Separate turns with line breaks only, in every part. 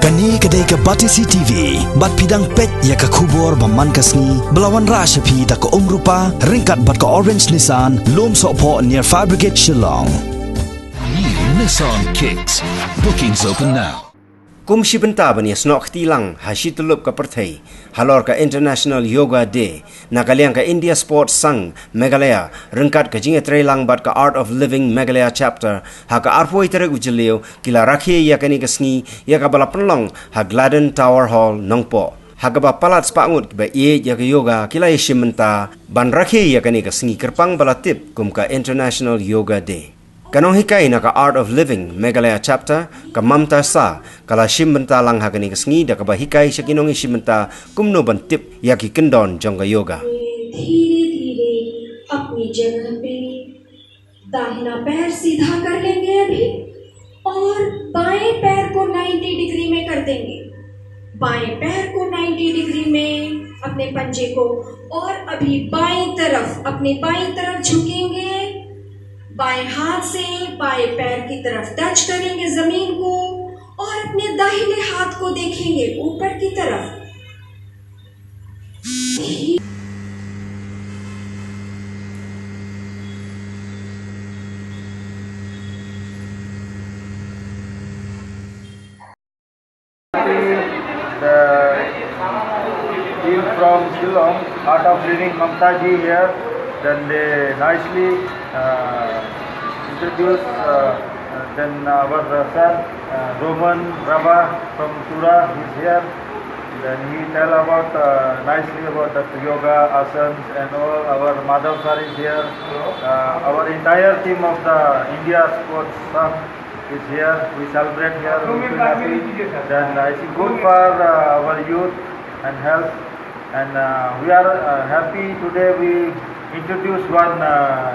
Kani kedai ke Batisi TV, bat pidang pet ya ke kubur baman kasni, belawan rasa pi da ke rupa, ringkat bat ke Orange Nissan, lom sokpo near Fire Brigade Shillong.
New Nissan Kicks. Bookings open now.
Kumshi benta bani snok tilang hashitulup ka perthai halor ka International Yoga Day nakaliang ka India Sports Sang Meghalaya rengkat ka jinge trailang bat ka Art of Living Meghalaya chapter ha ka arpoi tere ujilio kila rakhi ya kani kasni ya ka bala penlong ha Gladden Tower Hall Nongpo ha ka ba palat spangut ba ye ya ka yoga kila yeshimenta ban rakhi ya kani kasni kerpang bala tip kum ka International Yoga Day. Kanong hikai na ka Art of Living Meghalaya chapter ka mamta sa kala shimbenta lang hakani kasngi da ka ba hikai sa kinong shimbenta kumno bantip yaki kendon jong ka yoga.
धीरे-धीरे अपनी जगह पे दाहिना पैर सीधा कर लेंगे अभी और बाएं पैर को 90 डिग्री में कर देंगे बाएं पैर को 90 डिग्री में अपने पंजे को और अभी बाएं तरफ अपनी बाएं तरफ झुकेंगे बाएं हाथ से बाएं पैर की तरफ टच करेंगे जमीन को और अपने दाहिने हाथ को देखेंगे ऊपर की तरफ
The team from Shillong, Art of Living Mamta ji here, then they nicely introduced then our son Roman Rava from Sura is here. Then he tell about nicely about the yoga asanas and all. Our Madhav sir is here. Our entire team of the India Sports Sang is here. We celebrate here. We feel happy. Then it's good for our youth and health. And we are happy today. We introduced one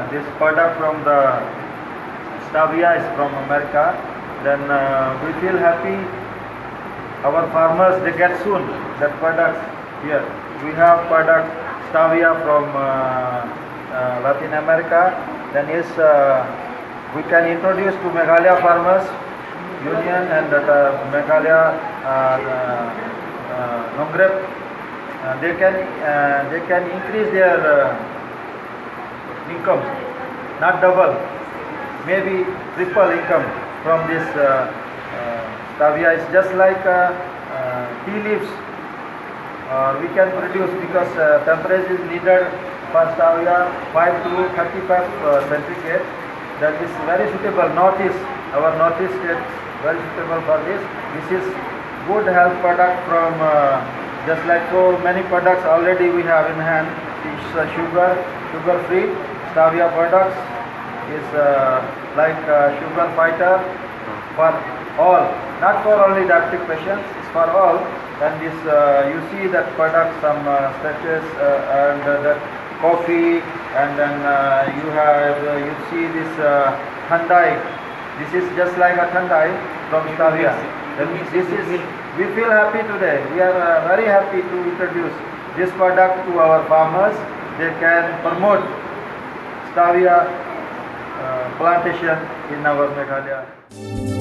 this product from the Stavia is from America. Then we feel happy. Our farmers they get soon that product here. We have product Stavia from Latin America. Then is we can introduce to Meghalaya Farmers Union and the Meghalaya Nongrep. They can increase their income, not double, maybe triple income from this Stavia. It's just like tea leaves. We can produce because temperature is needed for Stavia 5 to 35 centigrade. That is very suitable. Northeast, our Northeast state, very suitable for this. This is good health product from just like so many products already we have in hand. It's sugar free. Stavia products is like sugar fighter for all, not for only diabetic patients. It's for all. And this you see that product some stretches and that coffee, and then you see this Thandai. This is just like a Thandai from Stavia. We feel happy today. We are very happy to introduce this product to our farmers. They can promote Stavia plantation in our Meghalaya.